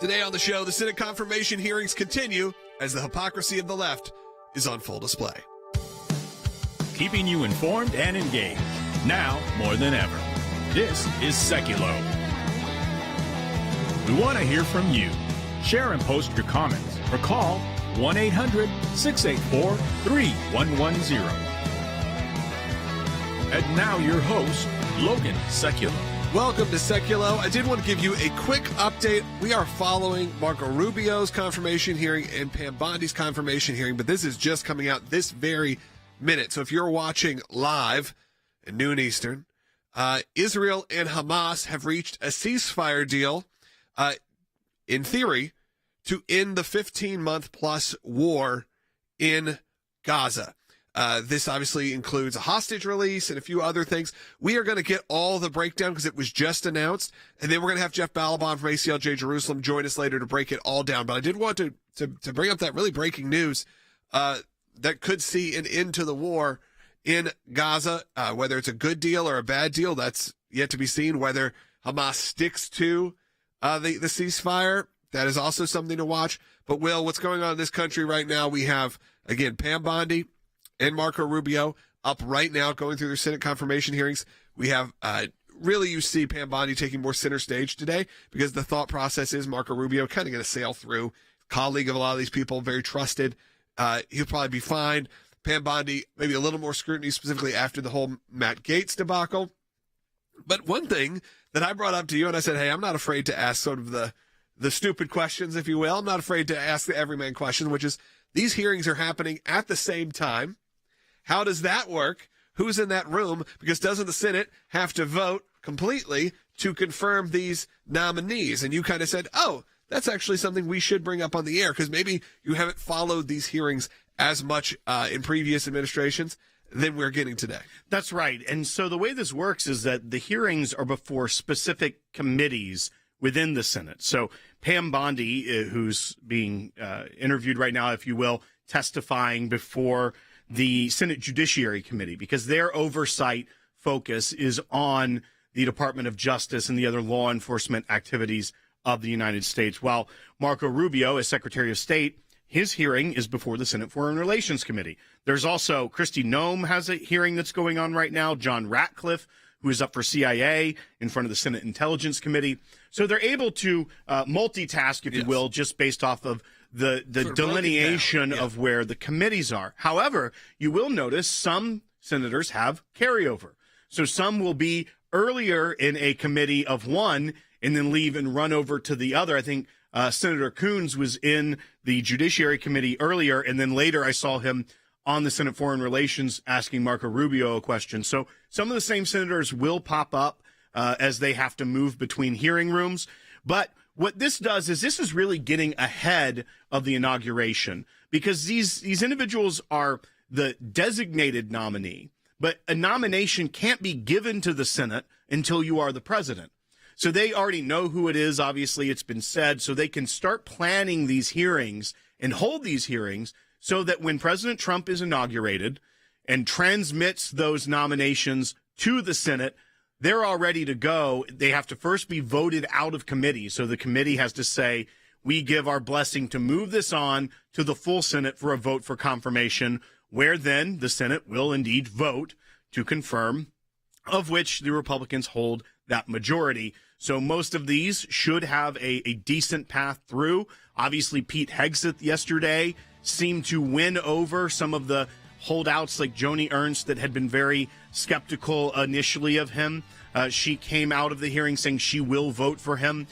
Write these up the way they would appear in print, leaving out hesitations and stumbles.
Today on the show, the Senate confirmation hearings continue as the hypocrisy of the left is on full display. Keeping you informed and engaged, now more than ever. This is Sekulow. We want to hear from you. Share and post your comments or call 1-800-684-3110. And now your host, Logan Sekulow. Welcome to Sekulow. I did want to give you a quick update. We are following Marco Rubio's confirmation hearing and Pam Bondi's confirmation hearing, but this is just coming out this very minute. So if you're watching live at noon Eastern, Israel and Hamas have reached a ceasefire deal, in theory, to end the 15-month plus war in Gaza. This obviously includes a hostage release and a few other things. We are going to get all the breakdown because it was just announced. And then we're going to have Jeff Balaban from ACLJ Jerusalem join us later to break it all down. But I did want to bring up that really breaking news that could see an end to the war in Gaza. Whether it's a good deal or a bad deal, that's yet to be seen. Whether Hamas sticks to the ceasefire, that is also something to watch. But, Will, what's going on in this country right now? We have, again, Pam Bondi and Marco Rubio up right now going through their Senate confirmation hearings. We have really you see Pam Bondi taking more center stage today because the thought process is Marco Rubio kind of going to sail through, colleague of a lot of these people, very trusted. He'll probably be fine. Pam Bondi, maybe a little more scrutiny specifically after the whole Matt Gaetz debacle. But one thing that I brought up to you, and I said, hey, I'm not afraid to ask sort of the stupid questions, if you will. I'm not afraid to ask the everyman question, which is these hearings are happening at the same time. How does that work? Who's in that room? Because doesn't the Senate have to vote completely to confirm these nominees? And you kind of said, oh, that's actually something we should bring up on the air because maybe you haven't followed these hearings as much in previous administrations than we're getting today. That's right. And so the way this works is that the hearings are before specific committees within the Senate. So Pam Bondi, who's being interviewed right now, if you will, testifying before the Senate Judiciary Committee, because their oversight focus is on the Department of Justice and the other law enforcement activities of the United States. While Marco Rubio, as Secretary of State, his hearing is before the Senate Foreign Relations Committee. There's also Kristi Noem has a hearing that's going on right now. John Ratcliffe, who is up for CIA in front of the Senate Intelligence Committee. So they're able to multitask, if you will, just based off of the delineation of where the committees are. However, you will notice some senators have carryover. So some will be earlier in a committee of one and then leave and run over to the other. I think Senator Coons was in the Judiciary Committee earlier, and then later I saw him on the Senate Foreign Relations asking Marco Rubio a question. So some of the same senators will pop up as they have to move between hearing rooms. But what this does is this is really getting ahead of the inauguration because these individuals are the designated nominee, but a nomination can't be given to the Senate until you are the president. So they already know who it is. Obviously, it's been said, so they can start planning these hearings and hold these hearings so that when President Trump is inaugurated and transmits those nominations to the Senate, they're all ready to go. They have to first be voted out of committee. So the committee has to say, we give our blessing to move this on to the full Senate for a vote for confirmation, where then the Senate will indeed vote to confirm, of which the Republicans hold that majority. So most of these should have a decent path through. Obviously, Pete Hegseth yesterday seemed to win over some of the holdouts like Joni Ernst that had been very skeptical initially of him. She came out of the hearing saying she will vote for him.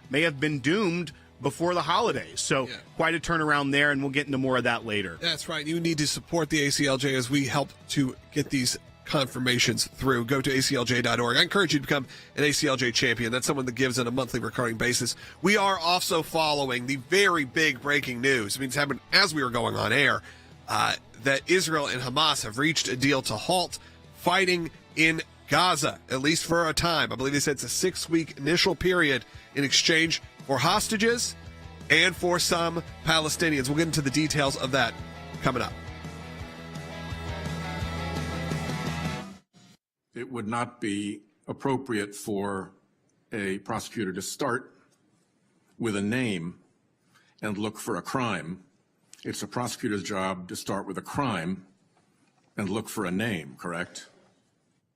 May have been doomed before the holidays. So quite a turnaround there, and we'll get into more of that later. That's right. You need to support the ACLJ as we help to get these confirmations through. Go to aclj.org. I encourage you to become an ACLJ champion. That's someone that gives on a monthly recurring basis. We are also following the very big breaking news. I mean, it's happened as we were going on air, that Israel and Hamas have reached a deal to halt fighting in Gaza, at least for a time. I believe they said it's a 6-week initial period in exchange for hostages and for some Palestinians. We'll get into the details of that coming up. It would not be appropriate for a prosecutor to start with a name and look for a crime. It's a prosecutor's job to start with a crime and look for a name, correct?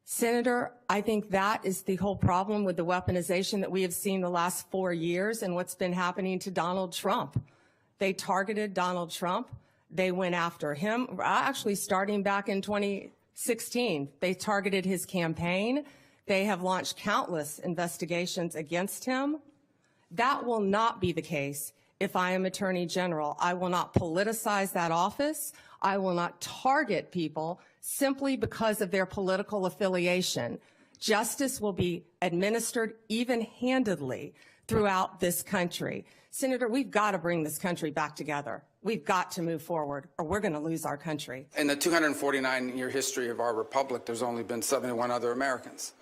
Senator, I think that is the whole problem with the weaponization that we have seen the last 4 years and what's been happening to Donald Trump. They targeted Donald Trump. They went after him, actually starting back in 2016. They targeted his campaign. They have launched countless investigations against him. That will not be the case if I am Attorney General. I will not politicize that office. I will not target people simply because of their political affiliation. Justice will be administered even-handedly throughout this country. Senator, we've got to bring this country back together. We've got to move forward, or we're going to lose our country. In the 249-year history of our republic, there's only been 71 other Americans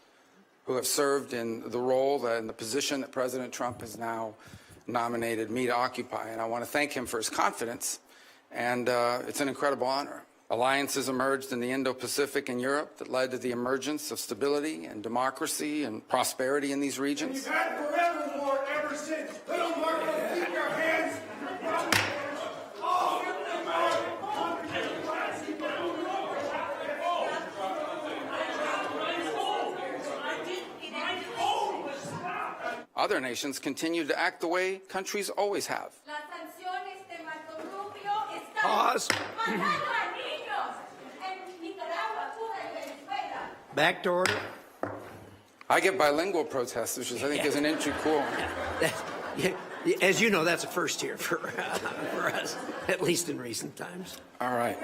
who have served in the role and the position that President Trump has now nominated me to occupy. And I want to thank him for his confidence, and it's an incredible honor. Alliances emerged in the Indo-Pacific and Europe that led to the emergence of stability and democracy and prosperity in these regions. We've had forever war ever since. Little Marco, keep your hands. Other nations continue to act the way countries always have. Pause. Back to order. I get bilingual protests, which is, I think, is an entry cool. As you know, that's a first here for us, at least in recent times. All right.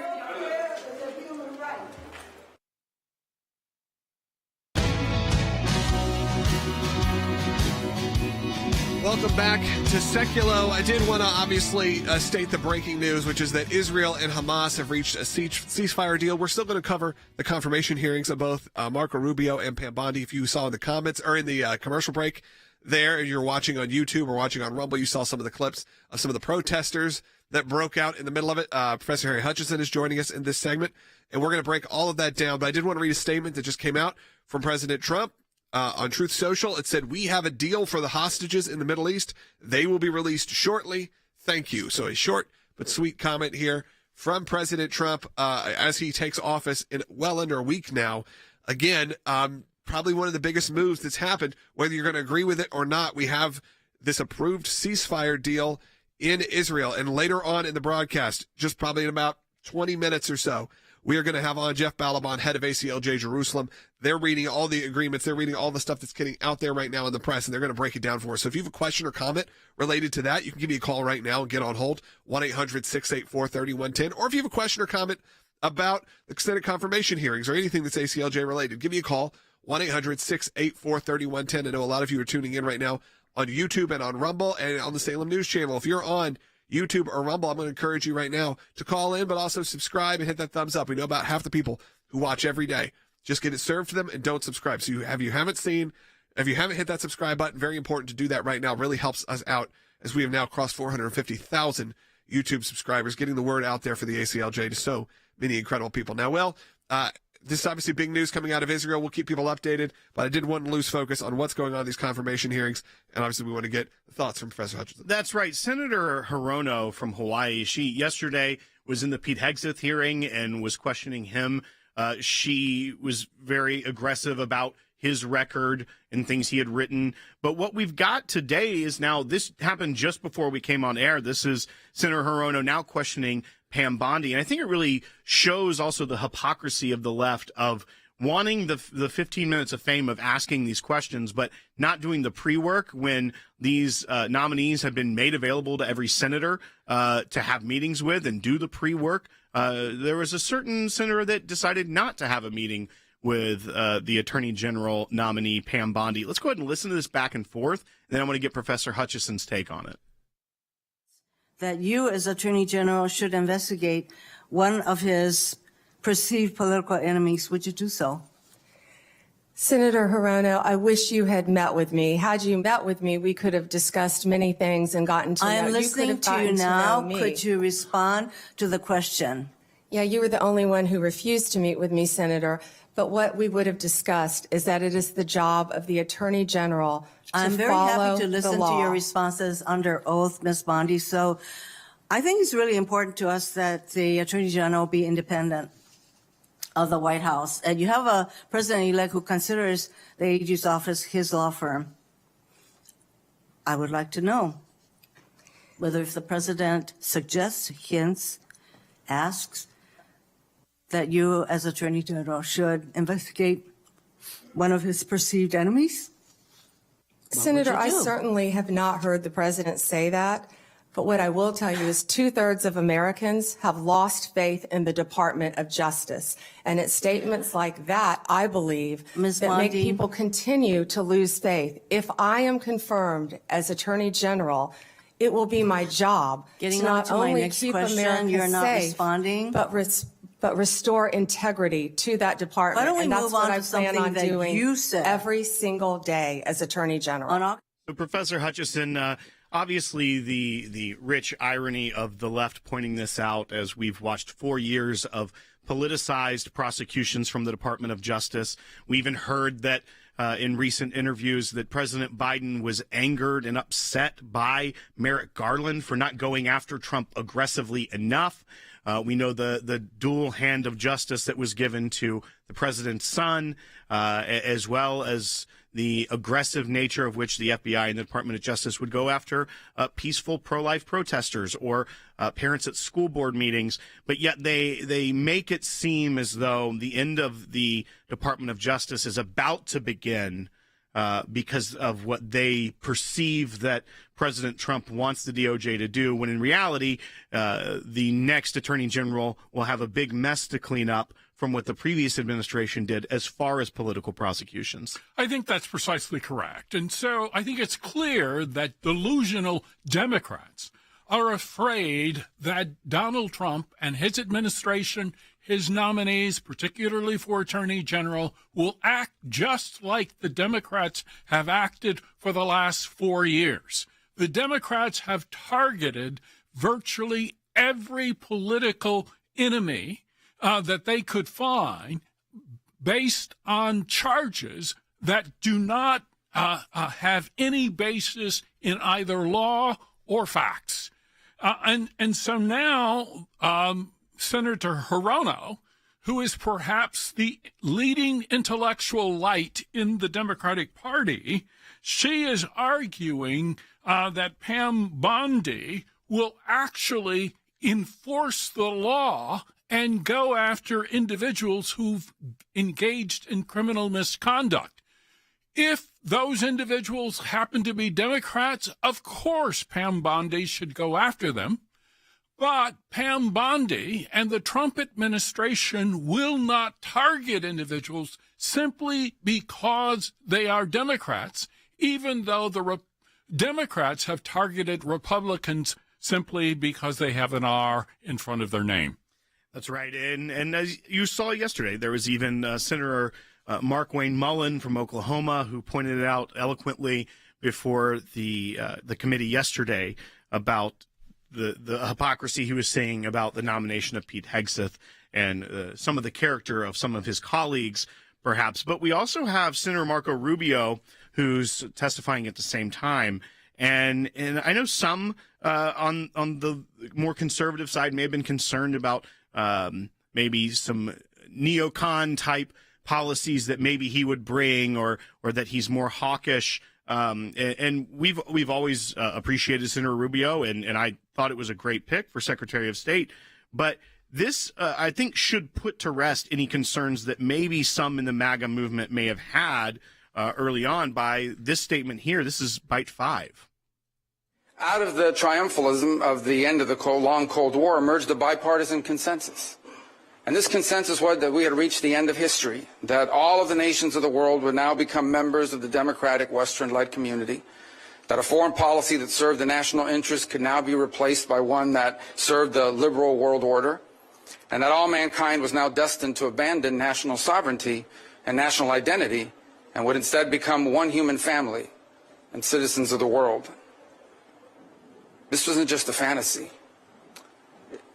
Welcome back to Sekulow. I did want to obviously state the breaking news, which is that Israel and Hamas have reached a ceasefire deal. We're still going to cover the confirmation hearings of both Marco Rubio and Pam Bondi. If you saw in the comments or in the commercial break there, and you're watching on YouTube or watching on Rumble, you saw some of the clips of some of the protesters that broke out in the middle of it. Professor Harry Hutchison is joining us in this segment, and we're going to break all of that down. But I did want to read a statement that just came out from President Trump. On Truth Social, it said, "We have a deal for the hostages in the Middle East. They will be released shortly. Thank you." So a short but sweet comment here from President Trump as he takes office in well under a week now. Again, probably one of the biggest moves that's happened, whether you're going to agree with it or not. We have this approved ceasefire deal in Israel. And later on in the broadcast, just probably in about 20 minutes or so, we are going to have on Jeff Balaban, head of ACLJ Jerusalem. They're reading all the agreements. They're reading all the stuff that's getting out there right now in the press, and they're going to break it down for us. So if you have a question or comment related to that, you can give me a call right now and get on hold, 1-800-684-3110. Or if you have a question or comment about the extended confirmation hearings or anything that's ACLJ related, give me a call, 1-800-684-3110. I know a lot of you are tuning in right now on YouTube and on Rumble and on the Salem News Channel. If you're on YouTube or Rumble, I'm going to encourage you right now to call in, but also subscribe and hit that thumbs up. We know about half the people who watch every day just get it served to them and don't subscribe. So if you haven't hit that subscribe button, very important to do that right now. It really helps us out as we have now crossed 450,000 YouTube subscribers, getting the word out there for the ACLJ to so many incredible people. Now, this is obviously big news coming out of Israel. We'll keep people updated, but I did want to lose focus on what's going on in these confirmation hearings, and obviously we want to get thoughts from Professor Hutchison. That's right. Senator Hirono from Hawaii, she yesterday was in the Pete Hegseth hearing and was questioning him. She was very aggressive about his record and things he had written. But what we've got today is now, this happened just before we came on air. This is Senator Hirono now questioning Pam Bondi. And I think it really shows also the hypocrisy of the left of wanting the 15 minutes of fame of asking these questions, but not doing the pre-work when these nominees have been made available to every senator to have meetings with and do the pre-work. There was a certain senator that decided not to have a meeting with the Attorney General nominee, Pam Bondi. Let's go ahead and listen to this back and forth, and then I want to get Professor Hutchison's take on it. That you as Attorney General should investigate one of his perceived political enemies. Would you do so? Senator Hirono, I wish you had met with me. Had you met with me, we could have discussed many things and gotten to know. I am listening to you now. Me. Could you respond to the question? Yeah, you were the only one who refused to meet with me, Senator. But what we would have discussed is that it is the job of the Attorney General I'm very follow happy to listen the to law. your responses under oath, Ms. Bondi. So I think it's really important to us that the Attorney General be independent of the White House. And you have a president-elect who considers the AG's office his law firm. I would like to know whether if the president suggests, hints, asks that you as Attorney General should investigate one of his perceived enemies. Senator, I do? certainly have not heard the president say that. But what I will tell you is 2/3 of Americans have lost faith in the Department of Justice. And it's statements like that, I believe, Ms. that make Bondi. people continue to lose faith. If I am confirmed as Attorney General, it will be my job Getting to on not to my only next keep question, Americans you're not safe, responding. but restore integrity to that department. Why don't we and that's move what on I to plan something on that doing you said? every single day as Attorney General. On So, Professor Hutchison, obviously the rich irony of the left pointing this out as we've watched 4 years of politicized prosecutions from the Department of Justice. We even heard that in recent interviews that President Biden was angered and upset by Merrick Garland for not going after Trump aggressively enough. We know the dual hand of justice that was given to the president's son, as well as the aggressive nature of which the FBI and the Department of Justice would go after peaceful pro-life protesters or parents at school board meetings. But yet they make it seem as though the end of the Department of Justice is about to begin because of what they perceive that President Trump wants the DOJ to do, when in reality, the next Attorney General will have a big mess to clean up from what the previous administration did as far as political prosecutions. I think that's precisely correct. And so I think it's clear that delusional Democrats are afraid that Donald Trump and his administration, his nominees, particularly for Attorney General, will act just like the Democrats have acted for the last 4 years. The Democrats have targeted virtually every political enemy that they could find based on charges that do not have any basis in either law or facts. And so now Senator Hirono, who is perhaps the leading intellectual light in the Democratic Party, she is arguing that Pam Bondi will actually enforce the law and go after individuals who've engaged in criminal misconduct. If those individuals happen to be Democrats, of course Pam Bondi should go after them. But Pam Bondi and the Trump administration will not target individuals simply because they are Democrats, even though the Democrats have targeted Republicans simply because they have an R in front of their name. That's right. And as you saw yesterday, there was even Senator Mark Wayne Mullen from Oklahoma who pointed it out eloquently before the committee yesterday about the hypocrisy he was saying about the nomination of Pete Hegseth and some of the character of some of his colleagues, perhaps. But we also have Senator Marco Rubio, who's testifying at the same time. And I know some on the more conservative side may have been concerned about maybe some neocon type policies that maybe he would bring, or that he's more hawkish. And we've always appreciated Senator Rubio, and I thought it was a great pick for Secretary of State. But this, I think, should put to rest any concerns that maybe some in the MAGA movement may have had early on by this statement here. This is bite 5. Out of the triumphalism of the end of the long Cold War emerged a bipartisan consensus. And this consensus was that we had reached the end of history, that all of the nations of the world would now become members of the democratic Western-led community, that a foreign policy that served the national interest could now be replaced by one that served the liberal world order, and that all mankind was now destined to abandon national sovereignty and national identity and would instead become one human family and citizens of the world. This wasn't just a fantasy.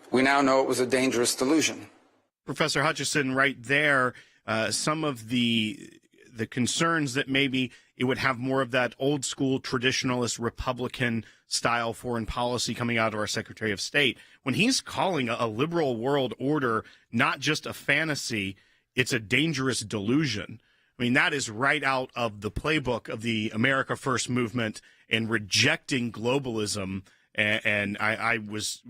We now know it was a dangerous delusion. Professor Hutchison, right there, some of the the concerns that maybe it would have more of that old school traditionalist Republican style foreign policy coming out of our Secretary of State. When he's calling a liberal world order not just a fantasy, it's a dangerous delusion. I mean, that is right out of the playbook of the America First movement and rejecting globalism. And I was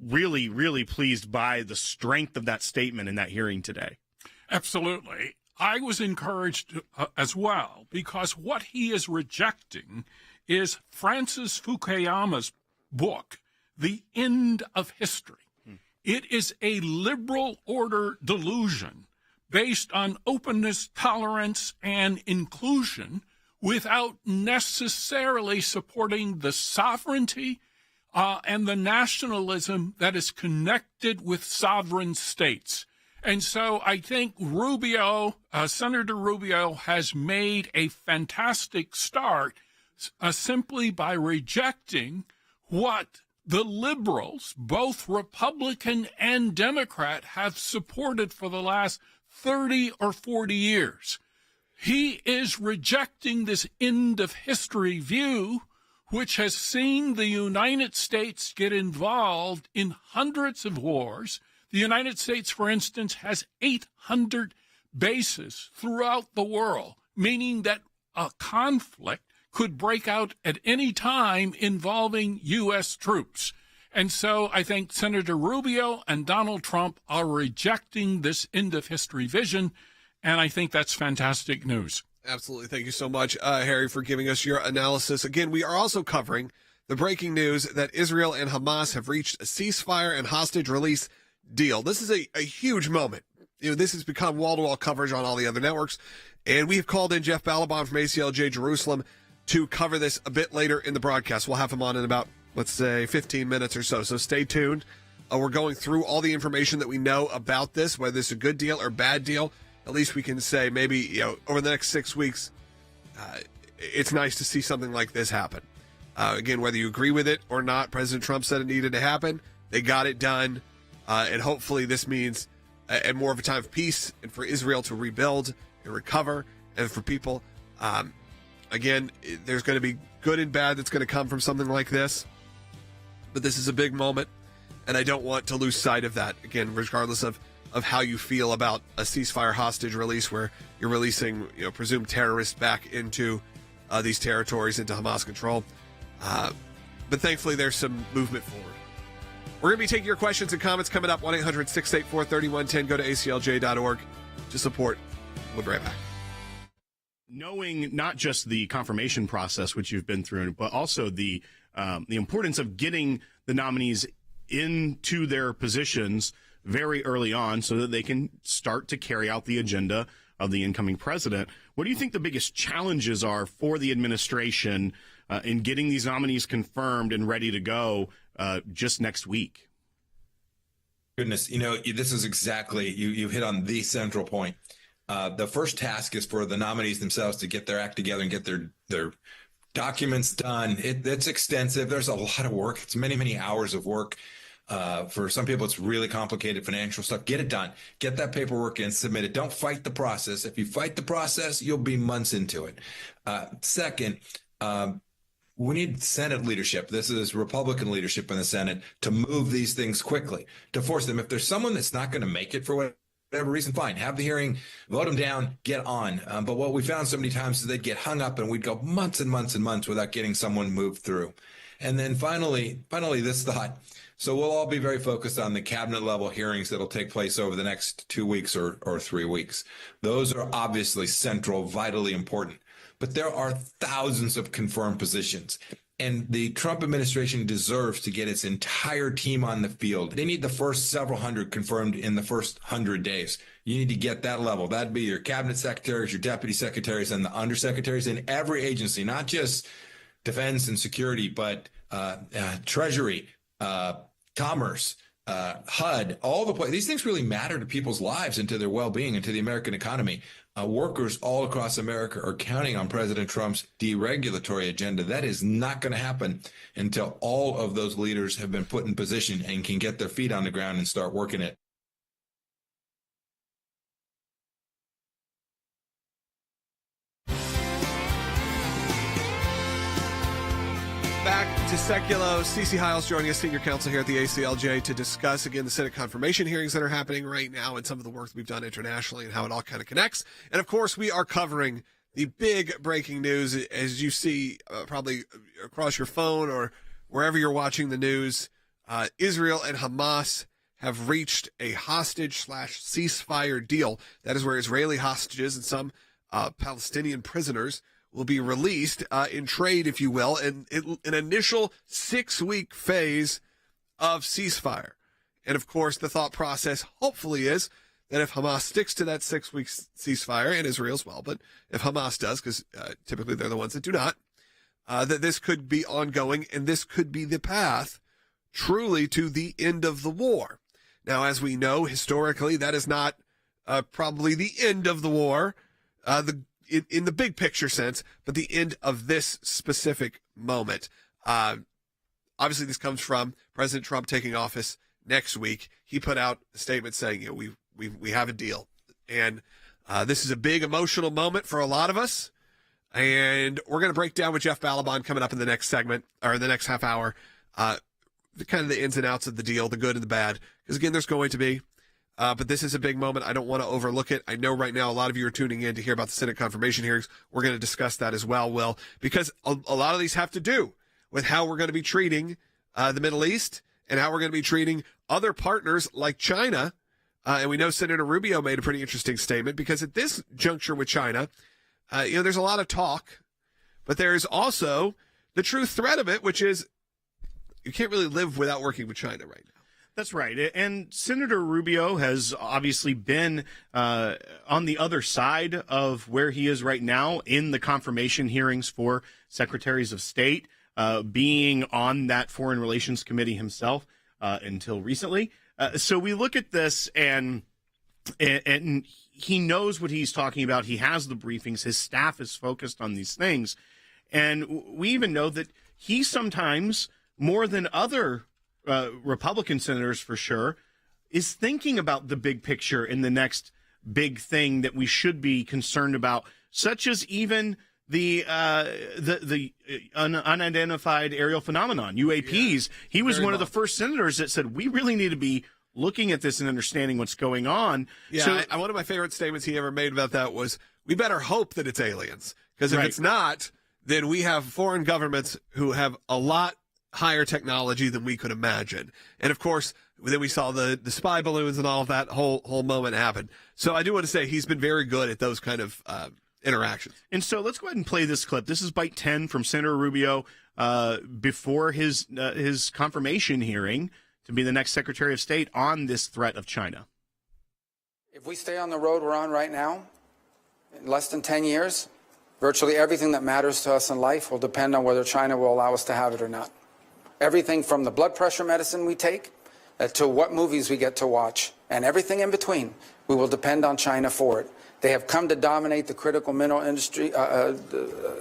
really, really pleased by the strength of that statement in that hearing today. Absolutely. I was encouraged as well, because what he is rejecting is Francis Fukuyama's book, The End of History. It is a liberal order delusion based on openness, tolerance, and inclusion without necessarily supporting the sovereignty and the nationalism that is connected with sovereign states. And so I think Rubio, Senator Rubio, has made a fantastic start simply by rejecting what the liberals, both Republican and Democrat, have supported for the last 30 or 40 years. He is rejecting this end of history view, which has seen the United States get involved in hundreds of wars. The United States, for instance, has 800 bases throughout the world, meaning that a conflict could break out at any time involving U.S. troops. And so I think Senator Rubio and Donald Trump are rejecting this end of history vision, and I think that's fantastic news. Absolutely. Thank you so much, Harry, for giving us your analysis. Again, we are also covering the breaking news that Israel and Hamas have reached a ceasefire and hostage release deal. This is a huge moment. You know, this has become wall-to-wall coverage on all the other networks, and we have called in Jeff Ballabon from ACLJ Jerusalem to cover this a bit later in the broadcast. We'll have him on in about, let's say, 15 minutes or so stay tuned. We're going through all the information that we know about this, whether it's a good deal or bad deal. At least we can say maybe, you know, over the next 6 weeks, it's nice to see something like this happen. Again, whether you agree with it or not, President Trump said it needed to happen. They got it done. And hopefully this means more of a time of peace and for Israel to rebuild and recover, and for people. Again, there's going to be good and bad that's going to come from something like this. But this is a big moment, and I don't want to lose sight of that. Again, regardless of how you feel about a ceasefire hostage release where you're releasing, you know, presumed terrorists back into these territories, into Hamas control. But thankfully, there's some movement forward. We're going to be taking your questions and comments coming up. 1-800-684-3110. Go to aclj.org to support. We'll be right back. Knowing not just the confirmation process, which you've been through, but also the importance of getting the nominees into their positions very early on so that they can start to carry out the agenda of the incoming president. What do you think the biggest challenges are for the administration in getting these nominees confirmed and ready to go just next week? Goodness, you know, this is exactly, you hit on the central point. The first task is for the nominees themselves to get their act together and get their documents done. It's extensive. There's a lot of work. It's many, many hours of work. For some people, it's really complicated financial stuff. Get it done. Get that paperwork in, submit it. Don't fight the process. If you fight the process, you'll be months into it. Second, we need Senate leadership. This is Republican leadership in the Senate to move these things quickly, to force them. If there's someone that's not going to make it for whatever reason, fine. Have the hearing, vote them down, get on. But what we found so many times is they'd get hung up and we'd go months and months and months without getting someone moved through. And then finally, this thought. So we'll all be very focused on the cabinet level hearings that'll take place over the next 2 weeks or 3 weeks. Those are obviously central, vitally important. But there are thousands of confirmed positions. And the Trump administration deserves to get its entire team on the field. They need the first several hundred confirmed in the first 100 days. You need to get that level. That'd be your cabinet secretaries, your deputy secretaries, and the undersecretaries in every agency, not just defense and security, but Treasury, Commerce, HUD, all the places. These things really matter to people's lives and to their well-being and to the American economy. Workers all across America are counting on President Trump's deregulatory agenda. That is not going to happen until all of those leaders have been put in position and can get their feet on the ground and start working it. to Sekulow. Cece Hiles joining us, senior counsel here at the ACLJ, to discuss, again, the Senate confirmation hearings that are happening right now and some of the work that we've done internationally and how it all kind of connects. And, of course, we are covering the big breaking news, as you see probably across your phone or wherever you're watching the news. Israel and Hamas have reached a hostage/ceasefire deal. That is where Israeli hostages and some Palestinian prisoners will be released in trade, if you will, in an initial 6-week phase of ceasefire. And, of course, the thought process hopefully is that if Hamas sticks to that 6-week ceasefire, and Israel as well, but if Hamas does, because typically they're the ones that do not, that this could be ongoing, and this could be the path truly to the end of the war. Now, as we know, historically, that is not probably the end of the war, in the big picture sense, but the end of this specific moment. Obviously, this comes from President Trump taking office next week. He put out a statement saying, we have a deal. And this is a big emotional moment for a lot of us. And we're going to break down with Jeff Balaban coming up in the next segment, or the next half hour, the ins and outs of the deal, the good and the bad. Because, again, there's going to be. But this is a big moment. I don't want to overlook it. I know right now a lot of you are tuning in to hear about the Senate confirmation hearings. We're going to discuss that as well, Will, because a lot of these have to do with how we're going to be treating the Middle East and how we're going to be treating other partners like China. And we know Senator Rubio made a pretty interesting statement, because at this juncture with China, there's a lot of talk, but there's also the true threat of it, which is you can't really live without working with China right now. That's right. And Senator Rubio has obviously been on the other side of where he is right now in the confirmation hearings for secretaries of state, being on that Foreign Relations Committee himself until recently. So we look at this and he knows what he's talking about. He has the briefings. His staff is focused on these things. And we even know that he sometimes, more than other Republican senators for sure, is thinking about the big picture in the next big thing that we should be concerned about, such as even the unidentified aerial phenomenon, UAPs. Yeah, he was one of the first senators that said, we really need to be looking at this and understanding what's going on. Yeah, so, one of my favorite statements he ever made about that was, we better hope that it's aliens, because if it's not, then we have foreign governments who have a lot higher technology than we could imagine. And of course, then we saw the spy balloons and all of that whole moment happen. So I do want to say he's been very good at those kind of interactions. And so let's go ahead and play this clip. This is bite 10 from Senator Rubio before his confirmation hearing to be the next Secretary of State on this threat of China. If we stay on the road we're on right now, in less than 10 years, virtually everything that matters to us in life will depend on whether China will allow us to have it or not. Everything from the blood pressure medicine we take to what movies we get to watch, and everything in between, we will depend on China for it. They have come to dominate the critical mineral industry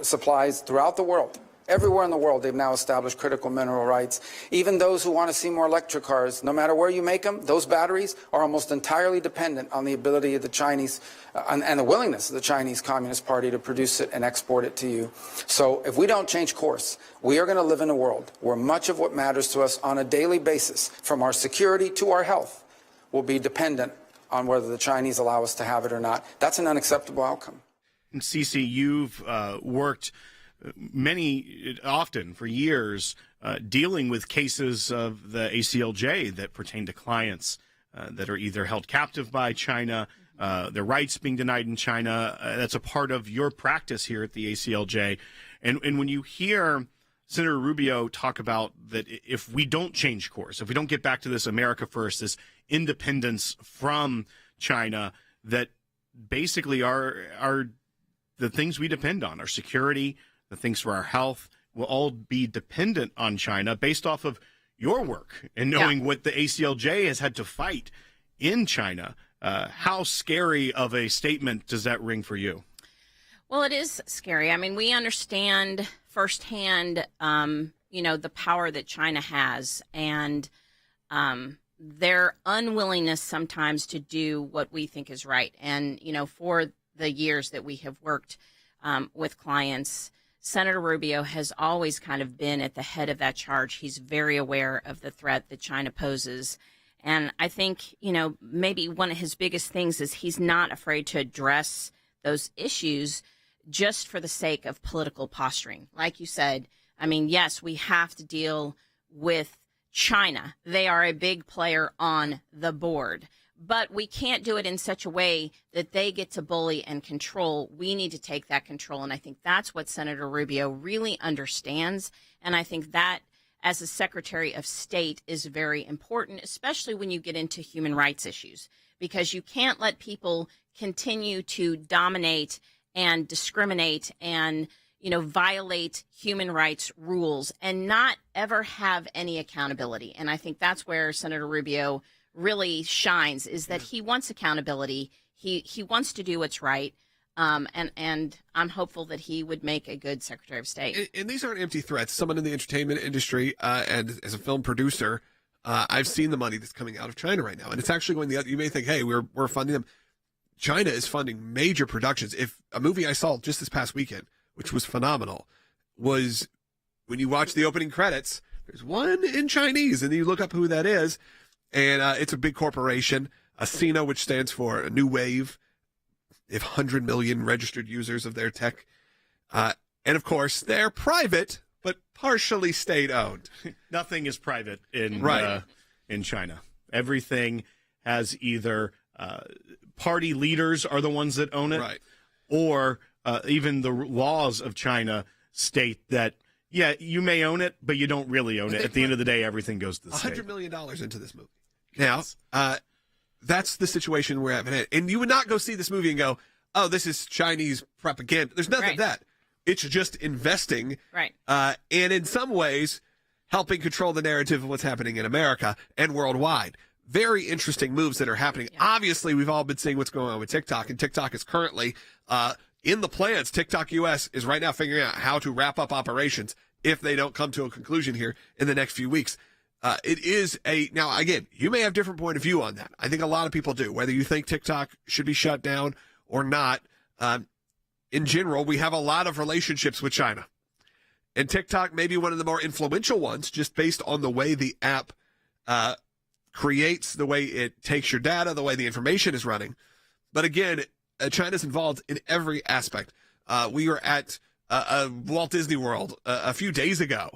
supplies throughout the world. Everywhere in the world, they've now established critical mineral rights. Even those who want to see more electric cars, no matter where you make them, those batteries are almost entirely dependent on the ability of the Chinese and the willingness of the Chinese Communist Party to produce it and export it to you. So if we don't change course, we are going to live in a world where much of what matters to us on a daily basis, from our security to our health, will be dependent on whether the Chinese allow us to have it or not. That's an unacceptable outcome. And Cece, you've worked often for years, dealing with cases of the ACLJ that pertain to clients that are either held captive by China, their rights being denied in China. That's a part of your practice here at the ACLJ. And when you hear Senator Rubio talk about that, if we don't change course, if we don't get back to this America first, this independence from China, that basically are the things we depend on, our security, the things for our health, will all be dependent on China based off of your work and knowing what the ACLJ has had to fight in China. How scary of a statement does that ring for you? Well, it is scary. I mean, we understand firsthand, the power that China has and their unwillingness sometimes to do what we think is right. And, for the years that we have worked with clients, Senator Rubio has always kind of been at the head of that charge. He's very aware of the threat that China poses. And I think, maybe one of his biggest things is he's not afraid to address those issues just for the sake of political posturing. Like you said, I mean, yes, we have to deal with China. They are a big player on the board. But we can't do it in such a way that they get to bully and control. We need to take that control. And I think that's what Senator Rubio really understands. And I think that, as a Secretary of State, is very important, especially when you get into human rights issues, because you can't let people continue to dominate and discriminate and, violate human rights rules and not ever have any accountability. And I think that's where Senator Rubio really shines, is that he wants accountability. He wants to do what's right. And I'm hopeful that he would make a good Secretary of State. And these aren't empty threats. Someone in the entertainment industry, and as a film producer, I've seen the money that's coming out of China right now. And it's actually going the other. You may think, hey, we're funding them. China is funding major productions. If a movie I saw just this past weekend, which was phenomenal, was when you watch the opening credits, there's one in Chinese, and then you look up who that is. And it's a big corporation, Sina, which stands for a New Wave, if 100 million registered users of their tech. And of course, they're private, but partially state-owned. Nothing is private in China. Everything has either party leaders are the ones that own it, or even the laws of China state that, yeah, you may own it, but you don't really own it. At the end of the day, everything goes to the state. $100 million into this movie. Now, that's the situation we're having. And you would not go see this movie and go, oh, this is Chinese propaganda. There's nothing of that. It's just investing. And in some ways, helping control the narrative of what's happening in America and worldwide. Very interesting moves that are happening. Yeah. Obviously, we've all been seeing what's going on with TikTok, and TikTok is currently in the plans. TikTok US is right now figuring out how to wrap up operations if they don't come to a conclusion here in the next few weeks. It is now again, you may have a different point of view on that. I think a lot of people do, whether you think TikTok should be shut down or not. In general, we have a lot of relationships with China, and TikTok may be one of the more influential ones, just based on the way the app creates, the way it takes your data, the way the information is running. But again, China's involved in every aspect. We were at Walt Disney World a few days ago,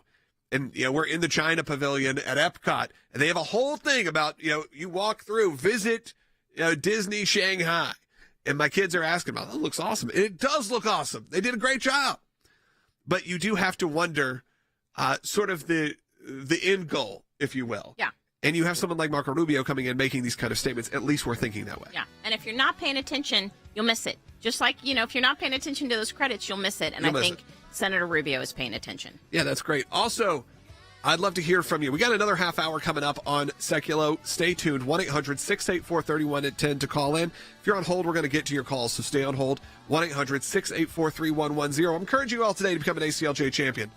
and we're in the China pavilion at Epcot, and they have a whole thing about you walk through, visit Disney Shanghai, and my kids are asking about, that looks awesome. And it does look awesome. They did a great job, but you do have to wonder sort of the end goal, if you will. Yeah. And you have someone like Marco Rubio coming in making these kind of statements. At least we're thinking that way. Yeah. And if you're not paying attention, you'll miss it. Just like, if you're not paying attention to those credits, you'll miss it. And I think Senator Rubio is paying attention. Yeah, that's great. Also, I'd love to hear from you. We got another half hour coming up on Sekulow. Stay tuned. 1-800-684-3110 to call in. If you're on hold, we're going to get to your calls, so stay on hold. 1-800-684-3110. I'm encouraging you all today to become an ACLJ champion.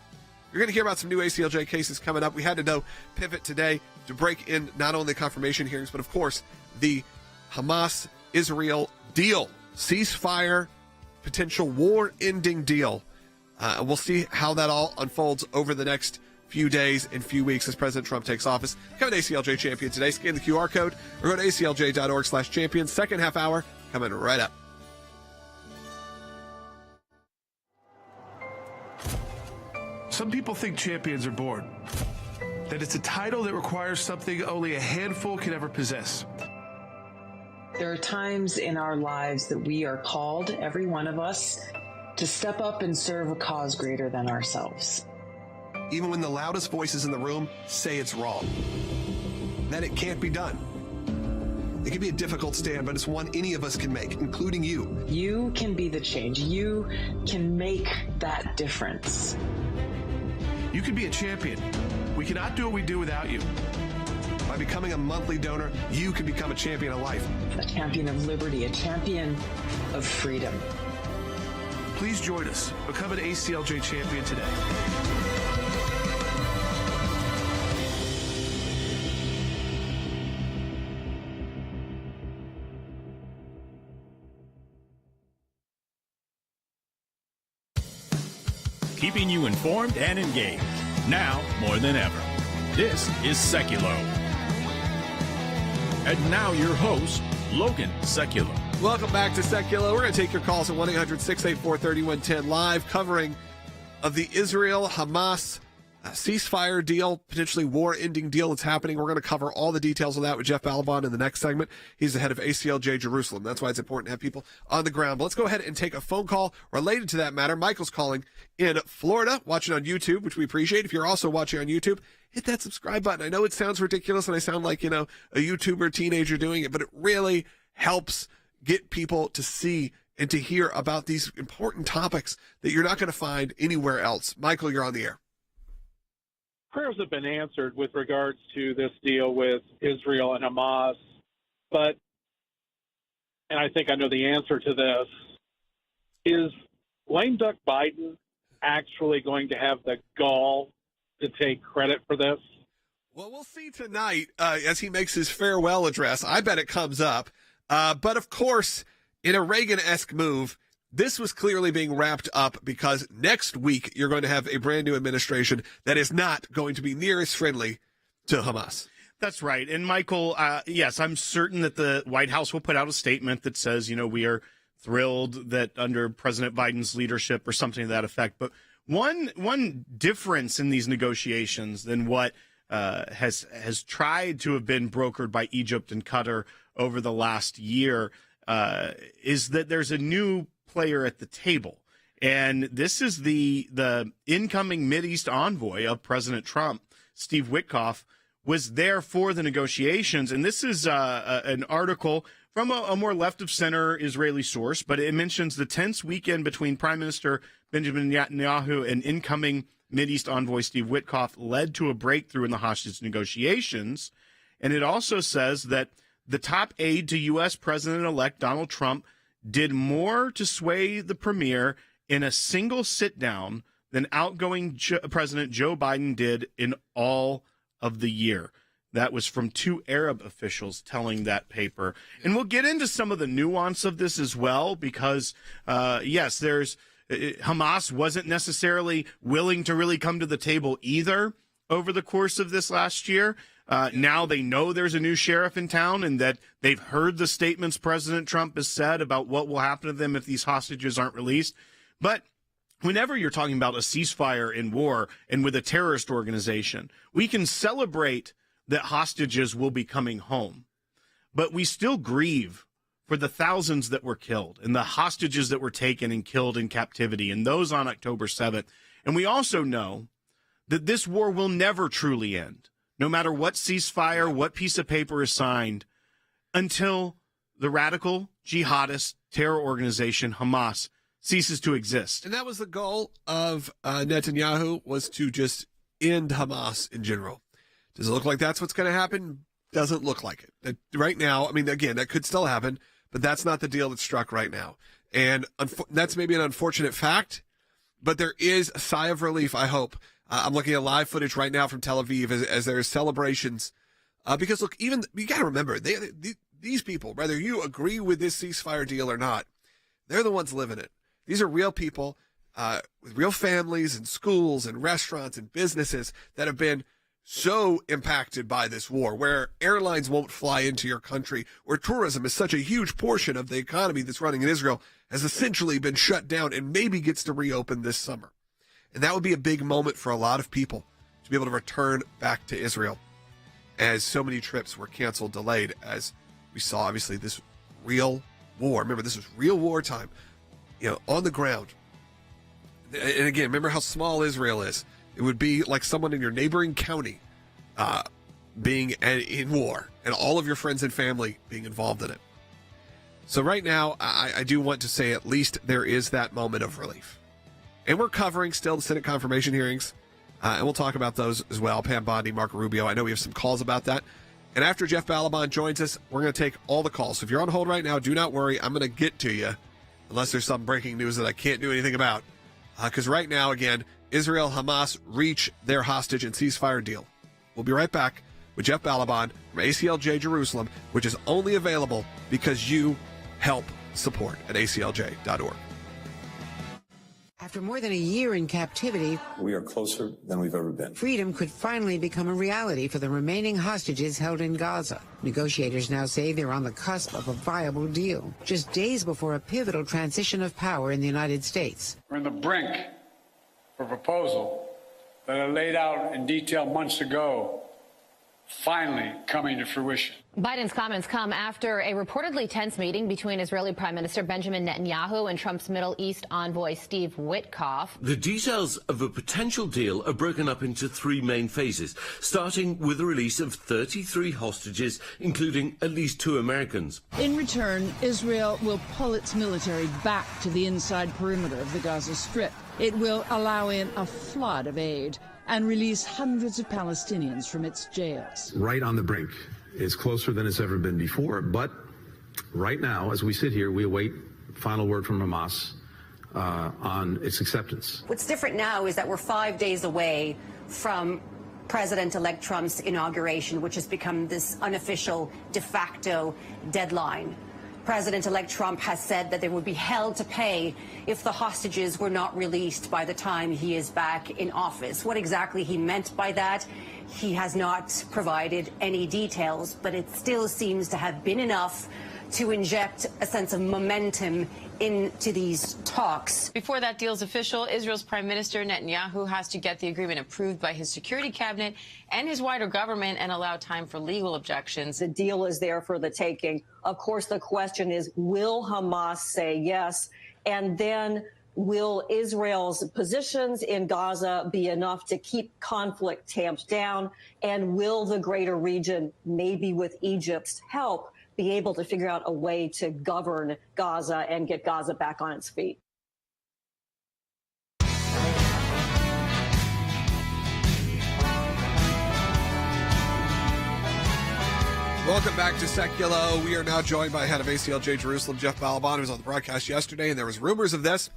You're going to hear about some new ACLJ cases coming up. We had to pivot today to break in not only confirmation hearings, but of course, the Hamas-Israel deal, ceasefire, potential war-ending deal. We'll see how that all unfolds over the next few days and few weeks as President Trump takes office. Become an ACLJ champion today. Scan the QR code or go to aclj.org/champion. Second half hour coming right up. Some people think champions are born, that it's a title that requires something only a handful can ever possess. There are times in our lives that we are called, every one of us, to step up and serve a cause greater than ourselves. Even when the loudest voices in the room say it's wrong, that it can't be done. It can be a difficult stand, but it's one any of us can make, including you. You can be the change. You can make that difference. You can be a champion. We cannot do what we do without you. By becoming a monthly donor, you can become a champion of life. A champion of liberty, a champion of freedom. Please join us. Become an ACLJ champion today. keeping you informed and engaged. Now more than ever. This is Sekulow. And now your host, Logan Sekulow. Welcome back to Sekulow. We're going to take your calls at 1-800-684-3110 live, covering of the Israel-Hamas ceasefire deal, potentially war-ending deal that's happening. We're going to cover all the details of that with Jeff Balaban in the next segment. He's the head of ACLJ Jerusalem. That's why it's important to have people on the ground. But let's go ahead and take a phone call related to that matter. Michael's calling in Florida, watching on YouTube, which we appreciate. If you're also watching on YouTube, hit that subscribe button. I know it sounds ridiculous and I sound like, a YouTuber teenager doing it, but it really helps get people to see and to hear about these important topics that you're not going to find anywhere else. Michael, you're on the air. Prayers have been answered with regards to this deal with Israel and Hamas, and I think I know the answer to this, is lame duck Biden actually going to have the gall to take credit for this? Well, we'll see tonight as he makes his farewell address. I bet it comes up. But of course, in a Reagan-esque move, this was clearly being wrapped up because next week you're going to have a brand new administration that is not going to be near as friendly to Hamas. That's right. And Michael, yes, I'm certain that the White House will put out a statement that says, we are thrilled that under President Biden's leadership or something to that effect. But one difference in these negotiations than what has tried to have been brokered by Egypt and Qatar over the last year is that there's a new player at the table. And this is the incoming Mideast envoy of President Trump, Steve Witkoff, was there for the negotiations. And this is an article from a more left-of-center Israeli source, but it mentions the tense weekend between Prime Minister Benjamin Netanyahu and incoming Mideast envoy Steve Witkoff led to a breakthrough in the hostage negotiations. And it also says that the top aide to U.S. President-elect Donald Trump did more to sway the premier in a single sit-down than outgoing President Joe Biden did in all of the year. That was from two Arab officials telling that paper. And we'll get into some of the nuance of this as well, because, yes, Hamas wasn't necessarily willing to really come to the table either over the course of this last year. Now they know there's a new sheriff in town and that they've heard the statements President Trump has said about what will happen to them if these hostages aren't released. But whenever you're talking about a ceasefire in war and with a terrorist organization, we can celebrate that hostages will be coming home. But we still grieve for the thousands that were killed and the hostages that were taken and killed in captivity and those on October 7th. And we also know that this war will never truly end, no matter what ceasefire, what piece of paper is signed, until the radical jihadist terror organization Hamas ceases to exist. And that was the goal of Netanyahu, was to just end Hamas in general. Does it look like that's what's going to happen? Doesn't look like it. Right now, I mean, again, that could still happen, but that's not the deal that's struck right now. And that's maybe an unfortunate fact, but there is a sigh of relief, I hope. I'm looking at live footage right now from Tel Aviv as there are celebrations. Because, look, you got to remember, these people, whether you agree with this ceasefire deal or not, they're the ones living it. These are real people with real families and schools and restaurants and businesses that have been so impacted by this war, where airlines won't fly into your country, where tourism is such a huge portion of the economy that's running in Israel, has essentially been shut down and maybe gets to reopen this summer. And that would be a big moment for a lot of people to be able to return back to Israel, as so many trips were canceled, delayed, as we saw, obviously, this real war. Remember, this was real wartime, on the ground. And again, remember how small Israel is. It would be like someone in your neighboring county being in war and all of your friends and family being involved in it. So right now, I do want to say at least there is that moment of relief. And we're covering still the Senate confirmation hearings, and we'll talk about those as well. Pam Bondi, Marco Rubio. I know we have some calls about that. And after Jeff Balaban joins us, we're going to take all the calls. So if you're on hold right now, do not worry. I'm going to get to you, unless there's some breaking news that I can't do anything about. Because right now, again, Israel, Hamas reach their hostage and ceasefire deal. We'll be right back with Jeff Balaban from ACLJ Jerusalem, which is only available because you help support at aclj.org. After more than a year in captivity, we are closer than we've ever been. Freedom could finally become a reality for the remaining hostages held in Gaza. Negotiators now say they're on the cusp of a viable deal, just days before a pivotal transition of power in the United States. We're on the brink of a proposal that I laid out in detail months ago, finally coming to fruition. Biden's comments come after a reportedly tense meeting between Israeli Prime Minister Benjamin Netanyahu and Trump's Middle East envoy Steve Witkoff. The details of a potential deal are broken up into three main phases, starting with the release of 33 hostages, including at least 2 Americans. In return, Israel will pull its military back to the inside perimeter of the Gaza Strip. It will allow in a flood of aid and release hundreds of Palestinians from its jails. Right on the brink. It's closer than it's ever been before, but right now, as we sit here, we await final word from Hamas on its acceptance. What's different now is that we're 5 days away from President-elect Trump's inauguration, which has become this unofficial de facto deadline. President-elect Trump has said that they would be held to pay if the hostages were not released by the time he is back in office. What exactly he meant by that, he has not provided any details, but it still seems to have been enough to inject a sense of momentum into these talks. Before that deal's official, Israel's Prime Minister Netanyahu has to get the agreement approved by his security cabinet and his wider government and allow time for legal objections. The deal is there for the taking. Of course, the question is, will Hamas say yes? And then will Israel's positions in Gaza be enough to keep conflict tamped down? And will the greater region, maybe with Egypt's help, be able to figure out a way to govern Gaza and get Gaza back on its feet? Welcome back to Sekulow. We are now joined by head of ACLJ Jerusalem, Jeff Balaban, who was on the broadcast yesterday, and there was rumors of this,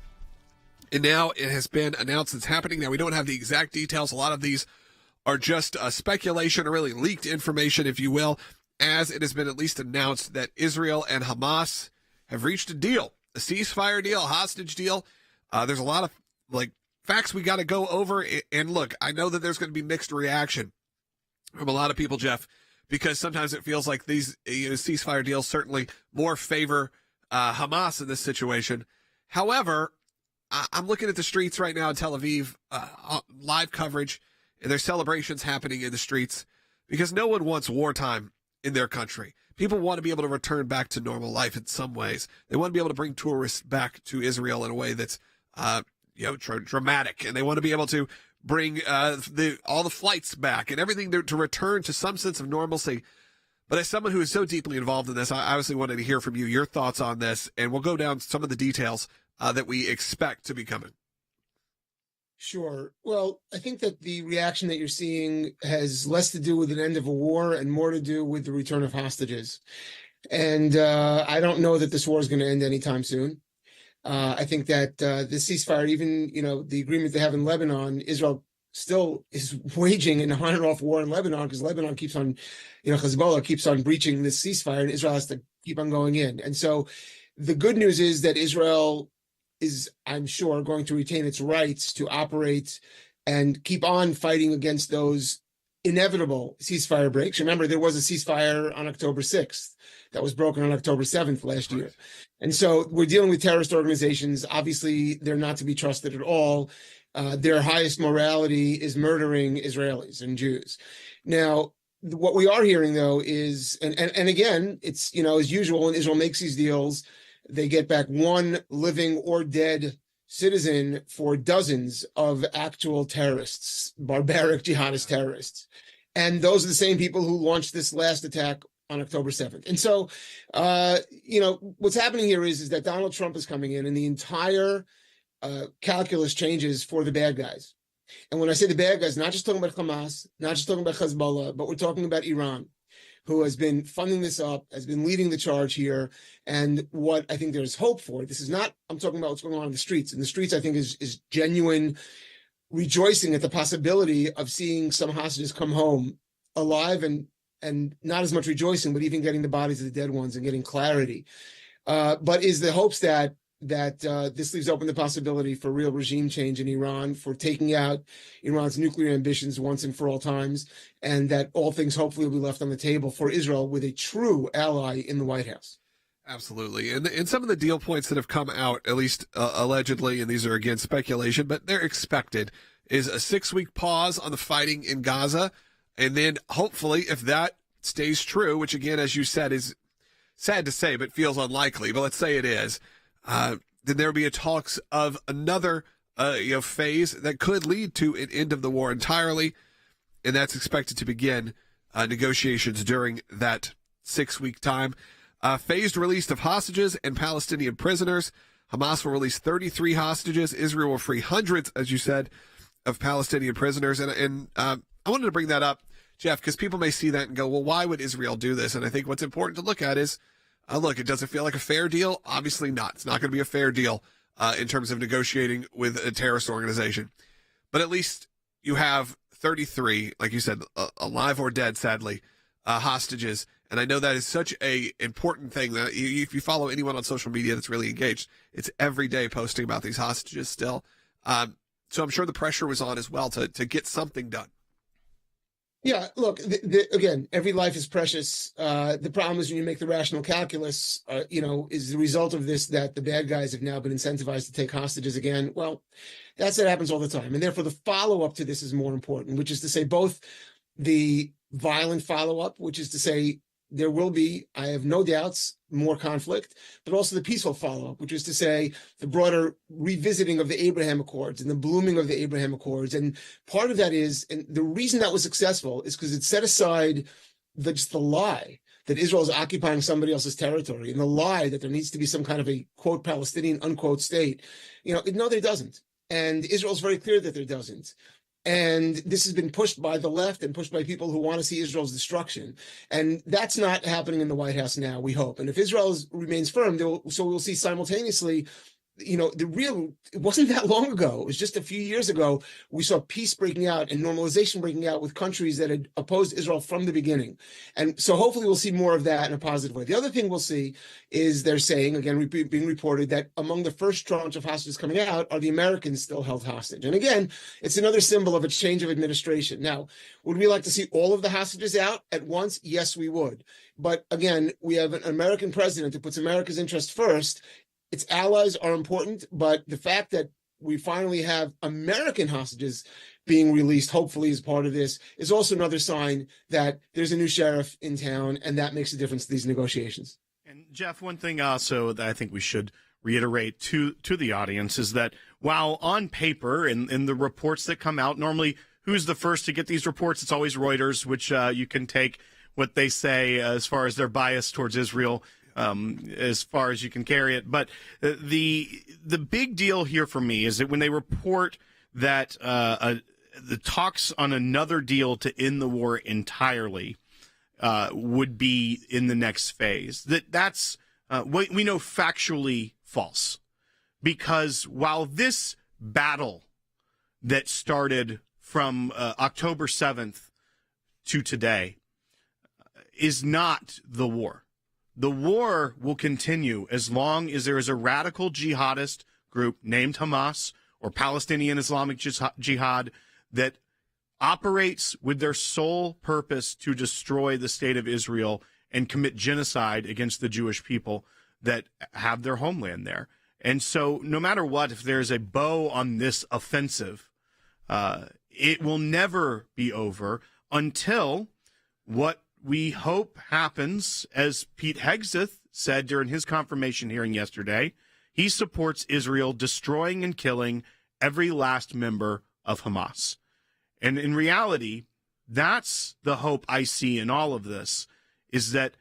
and now it has been announced it's happening. Now, we don't have the exact details. A lot of these are just speculation or really leaked information, if you will, as it has been at least announced that Israel and Hamas have reached a deal, a ceasefire deal, a hostage deal. There's a lot of facts we got to go over. And look, I know that there's going to be mixed reaction from a lot of people, Jeff, because sometimes it feels like these ceasefire deals certainly more favor Hamas in this situation. However, I'm looking at the streets right now in Tel Aviv, live coverage, and there's celebrations happening in the streets because no one wants wartime in their country. People want to be able to return back to normal life in some ways. They want to be able to bring tourists back to Israel in a way that's, dramatic. And they want to be able to bring all the flights back and everything to return to some sense of normalcy. But as someone who is so deeply involved in this, I obviously wanted to hear from you, your thoughts on this, and we'll go down some of the details that we expect to be coming. Sure. Well, I think that the reaction that you're seeing has less to do with an end of a war and more to do with the return of hostages. And I don't know that this war is going to end anytime soon. I think that the ceasefire, even, the agreement they have in Lebanon, Israel still is waging an on-and-off war in Lebanon because Lebanon keeps on, Hezbollah keeps on breaching this ceasefire and Israel has to keep on going in. And so the good news is that Israel is, I'm sure, going to retain its rights to operate and keep on fighting against those inevitable ceasefire breaks. Remember, there was a ceasefire on October 6th that was broken on October 7th last year. And so we're dealing with terrorist organizations. Obviously, they're not to be trusted at all. Their highest morality is murdering Israelis and Jews. Now, what we are hearing, though, is, and again, it's, as usual, when Israel makes these deals, they get back one living or dead citizen for dozens of actual terrorists, barbaric jihadist terrorists. And those are the same people who launched this last attack on October 7th. And so, what's happening here is that Donald Trump is coming in and the entire calculus changes for the bad guys. And when I say the bad guys, not just talking about Hamas, not just talking about Hezbollah, but we're talking about Iran, who has been funding this up, has been leading the charge here. And what I think there's hope for, this is not, I'm talking about what's going on in the streets. In the streets, I think is genuine rejoicing at the possibility of seeing some hostages come home alive and not as much rejoicing, but even getting the bodies of the dead ones and getting clarity. But is the hopes that that this leaves open the possibility for real regime change in Iran, for taking out Iran's nuclear ambitions once and for all times, and that all things hopefully will be left on the table for Israel with a true ally in the White House. Absolutely. And some of the deal points that have come out, at least allegedly, and these are again speculation, but they're expected, is a 6-week pause on the fighting in Gaza. And then hopefully, if that stays true, which again, as you said, is sad to say, but feels unlikely, but let's say it is, then there will be a talks of another phase that could lead to an end of the war entirely. And that's expected to begin negotiations during that 6-week time. Phased release of hostages and Palestinian prisoners. Hamas will release 33 hostages. Israel will free hundreds, as you said, of Palestinian prisoners. And I wanted to bring that up, Jeff, because people may see that and go, well, why would Israel do this? And I think what's important to look at is, look, it doesn't feel like a fair deal. Obviously not. It's not going to be a fair deal in terms of negotiating with a terrorist organization. But at least you have 33, like you said, alive or dead, sadly, hostages. And I know that is such a important thing that if you follow anyone on social media that's really engaged, it's every day posting about these hostages still. So I'm sure the pressure was on as well to get something done. Yeah, look, again, every life is precious. The problem is when you make the rational calculus, is the result of this that the bad guys have now been incentivized to take hostages again. Well, that happens all the time. And therefore, the follow-up to this is more important, which is to say both the violent follow-up, which is to say there will be, I have no doubts, more conflict, but also the peaceful follow-up, which is to say the broader revisiting of the Abraham Accords and the blooming of the Abraham Accords. And part of that is, and the reason that was successful is because it set aside just the lie that Israel is occupying somebody else's territory and the lie that there needs to be some kind of a, quote, Palestinian, unquote, state. No, there doesn't. And Israel's very clear that there doesn't. And this has been pushed by the left and pushed by people who want to see Israel's destruction. And that's not happening in the White House now, we hope. And if Israel remains firm, so we'll see simultaneously, it wasn't that long ago. It was just a few years ago, we saw peace breaking out and normalization breaking out with countries that had opposed Israel from the beginning. And so hopefully we'll see more of that in a positive way. The other thing we'll see is they're saying, again, being reported that among the first tranche of hostages coming out are the Americans still held hostage. And again, it's another symbol of a change of administration. Now, would we like to see all of the hostages out at once? Yes, we would. But again, we have an American president who puts America's interest first. Its allies are important, but the fact that we finally have American hostages being released, hopefully as part of this, is also another sign that there's a new sheriff in town, and that makes a difference to these negotiations. And Jeff, one thing also that I think we should reiterate to the audience is that while on paper and in the reports that come out, normally who's the first to get these reports? It's always Reuters, which you can take what they say as far as their bias towards Israel as far as you can carry it. But the big deal here for me is that when they report that the talks on another deal to end the war entirely would be in the next phase, that's we know factually false. Because while this battle that started from October 7th to today is not the war. The war will continue as long as there is a radical jihadist group named Hamas or Palestinian Islamic Jihad that operates with their sole purpose to destroy the state of Israel and commit genocide against the Jewish people that have their homeland there. And so no matter what, if there's a bow on this offensive, it will never be over until what we hope happens, as Pete Hegseth said during his confirmation hearing yesterday, he supports Israel destroying and killing every last member of Hamas. And in reality, that's the hope I see in all of this, is that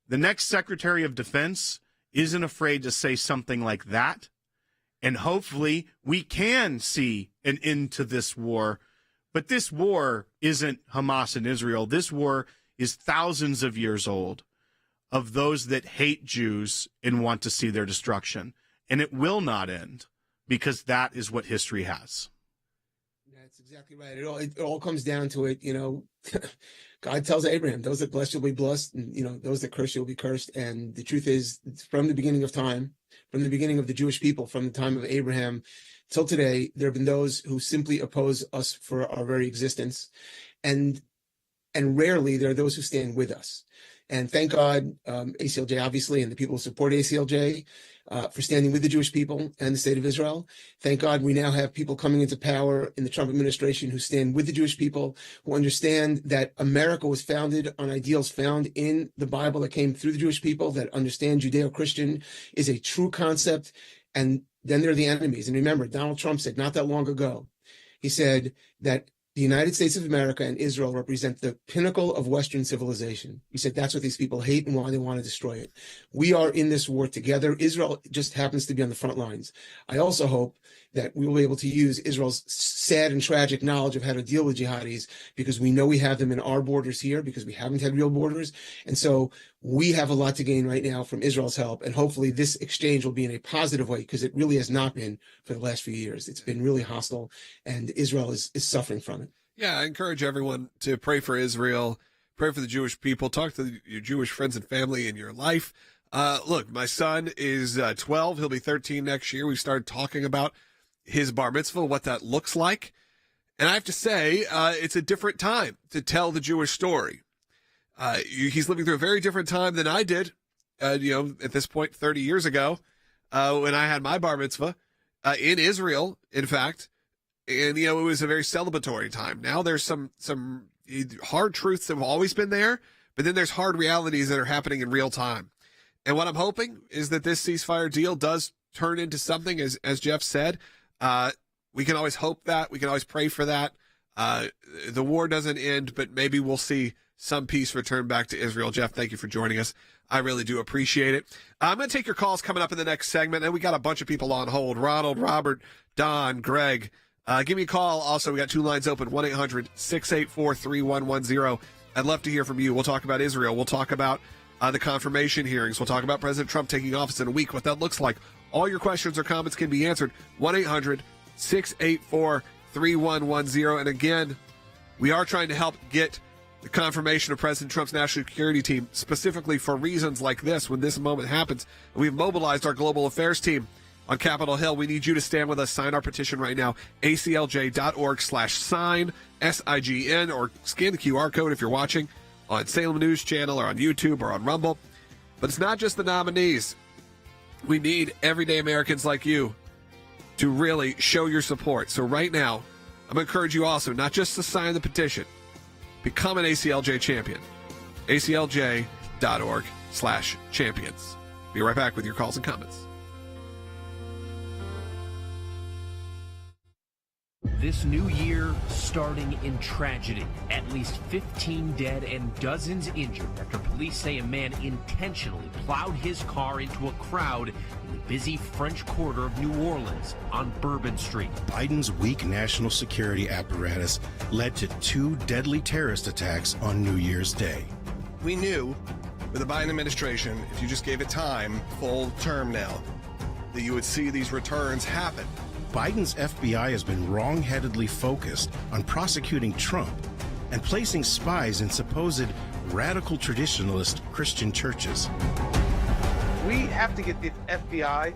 the next Secretary of Defense isn't afraid to say something like that. And hopefully we can see an end to this war. But this war isn't Hamas and Israel. This war is thousands of years old of those that hate Jews and want to see their destruction. And it will not end because that is what history has. That's exactly right. It all comes down to it. God tells Abraham, those that bless you will be blessed, and those that curse you will be cursed. And the truth is, from the beginning of time, from the beginning of the Jewish people, from the time of Abraham till today, there have been those who simply oppose us for our very existence, and rarely there are those who stand with us. And thank God, ACLJ obviously, and the people who support ACLJ for standing with the Jewish people and the state of Israel. Thank God we now have people coming into power in the Trump administration who stand with the Jewish people, who understand that America was founded on ideals found in the Bible that came through the Jewish people, that understand Judeo-Christian is a true concept. And then there are the enemies. And remember, Donald Trump said not that long ago, he said that the United States of America and Israel represent the pinnacle of Western civilization. He said that's what these people hate and why they want to destroy it. We are in this war together. Israel just happens to be on the front lines. I also hope that we will be able to use Israel's sad and tragic knowledge of how to deal with jihadis, because we know we have them in our borders here, because we haven't had real borders. And so we have a lot to gain right now from Israel's help. And hopefully this exchange will be in a positive way, because it really has not been for the last few years. It's been really hostile, and Israel is suffering from it. Yeah, I encourage everyone to pray for Israel, pray for the Jewish people, talk to your Jewish friends and family in your life. Look, my son is 12. He'll be 13 next year. We've started talking about his bar mitzvah, what that looks like. And I have to say, it's a different time to tell the Jewish story. He's living through a very different time than I did, at this point, 30 years ago, when I had my bar mitzvah in Israel, in fact. And, it was a very celebratory time. Now there's some hard truths that have always been there, but then there's hard realities that are happening in real time. And what I'm hoping is that this ceasefire deal does turn into something, as Jeff said. We can always hope that. We can always pray for that. The war doesn't end, but maybe we'll see some peace return back to Israel. Jeff, thank you for joining us. I really do appreciate it. I'm going to take your calls coming up in the next segment, and we got a bunch of people on hold. Ronald, Robert, Don, Greg. Give me a call. Also, we got two lines open, 1-800-684-3110. I'd love to hear from you. We'll talk about Israel. We'll talk about the confirmation hearings. We'll talk about President Trump taking office in a week, what that looks like. All your questions or comments can be answered. 1-800-684-3110. And again, we are trying to help get the confirmation of President Trump's national security team, specifically for reasons like this, when this moment happens. And we've mobilized our global affairs team on Capitol Hill. We need you to stand with us. Sign our petition right now. ACLJ.org/sign, SIGN, or scan the QR code if you're watching on Salem News Channel or on YouTube or on Rumble. But it's not just the nominees. We need everyday Americans like you to really show your support. So right now, I'm going to encourage you also not just to sign the petition, become an ACLJ champion. ACLJ.org/champions. Be right back with your calls and comments. This new year starting in tragedy. At least 15 dead and dozens injured after police say a man intentionally plowed his car into a crowd in the busy French Quarter of New Orleans on Bourbon Street. Biden's weak national security apparatus led to 2 deadly terrorist attacks on New Year's Day. We knew with the Biden administration, if you just gave it time, full term now, that you would see these returns happen. Biden's FBI has been wrong-headedly focused on prosecuting Trump and placing spies in supposed radical traditionalist Christian churches. We have to get the FBI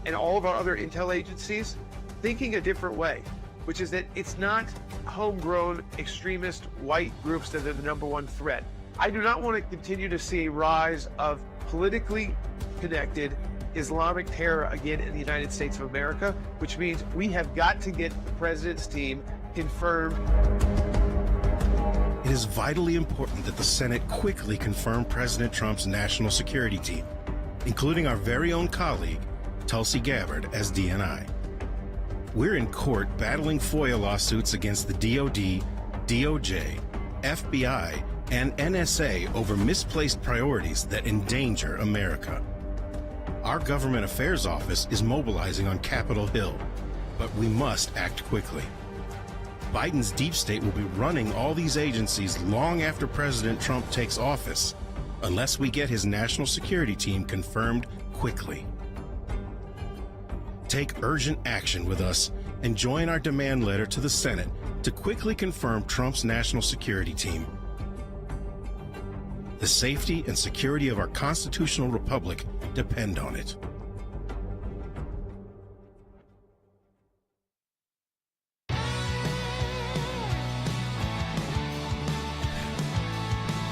and all of our other intel agencies thinking a different way, which is that it's not homegrown extremist white groups that are the number one threat. I do not want to continue to see a rise of politically connected Islamic terror again in the United States of America, which means we have got to get the president's team confirmed. It is vitally important that the Senate quickly confirm President Trump's national security team, including our very own colleague, Tulsi Gabbard, as DNI. We're in court battling FOIA lawsuits against the DOD, DOJ, FBI, and NSA over misplaced priorities that endanger America. Our Government Affairs Office is mobilizing on Capitol Hill, but we must act quickly. Biden's deep state will be running all these agencies long after President Trump takes office, unless we get his national security team confirmed quickly. Take urgent action with us and join our demand letter to the Senate to quickly confirm Trump's national security team. The safety and security of our constitutional republic depend on it.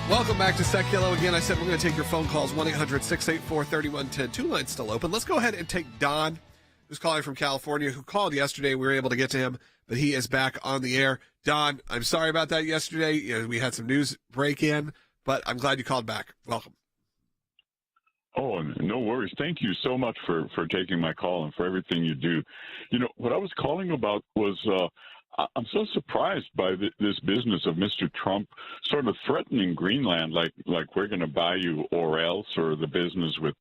Welcome back to Sekulow. Again, I said we're going to take your phone calls, 1-800-684-3110. Two lines still open. Let's go ahead and take Don, who's calling from California, who called yesterday. We were able to get to him, but he is back on the air. Don, I'm sorry about that yesterday. We had some news break in, but I'm glad you called back. Welcome. Oh, no worries. Thank you so much for taking my call and for everything you do. What I was calling about was I'm so surprised by this business of Mr. Trump sort of threatening Greenland, like we're going to buy you or else, or the business with.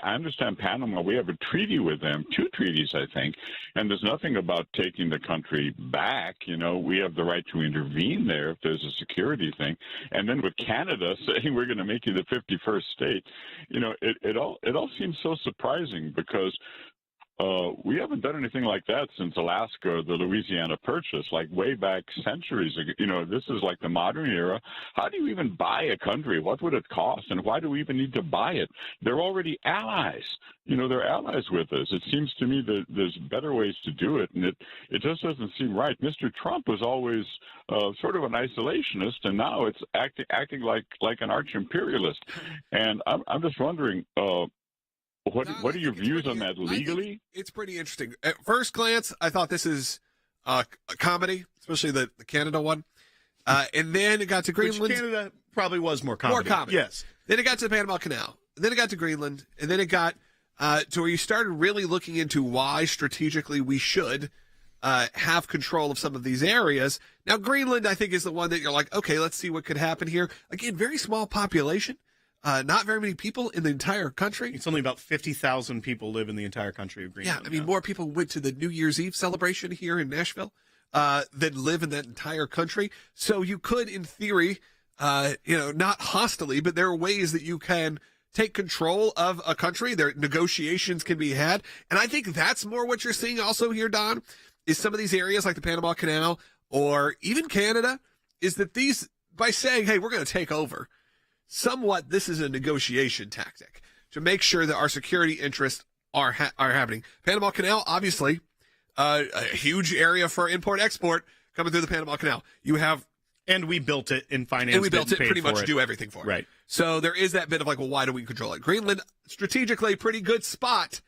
I understand Panama, we have a treaty with them, 2 treaties, I think, and there's nothing about taking the country back. We have the right to intervene there if there's a security thing. And then with Canada saying we're going to make you the 51st state, it all seems so surprising because we haven't done anything like that since Alaska or the Louisiana Purchase, like way back centuries ago. This is like the modern era. How do you even buy a country? What would it cost? And why do we even need to buy it? They're already allies. They're allies with us. It seems to me that there's better ways to do it, and it just doesn't seem right. Mr. Trump was always sort of an isolationist, and now it's acting like an arch-imperialist. And I'm just wondering, what are your views on that legally? It's pretty interesting. At first glance, I thought this is a comedy, especially the Canada one. And then it got to Greenland. Which Canada probably was more comedy. More comedy. Yes. Then it got to the Panama Canal. And then it got to Greenland. And then it got to where you started really looking into why strategically we should have control of some of these areas. Now, Greenland, I think, is the one that you're like, okay, let's see what could happen here. Again, very small population. Not very many people in the entire country. It's only about 50,000 people live in the entire country of Greenland. Yeah, I mean, more people went to the New Year's Eve celebration here in Nashville than live in that entire country. So you could, in theory, not hostily, but there are ways that you can take control of a country. There negotiations can be had. And I think that's more what you're seeing also here, Don, is some of these areas like the Panama Canal or even Canada, is that these, by saying, hey, we're going to take over, somewhat, this is a negotiation tactic to make sure that our security interests are happening. Panama Canal, obviously, a huge area for import-export coming through the Panama Canal. And we built it and financed it. And we built it, pretty much do everything for it. Right. So there is that bit of like, well, why do we control it? Greenland, strategically, pretty good spot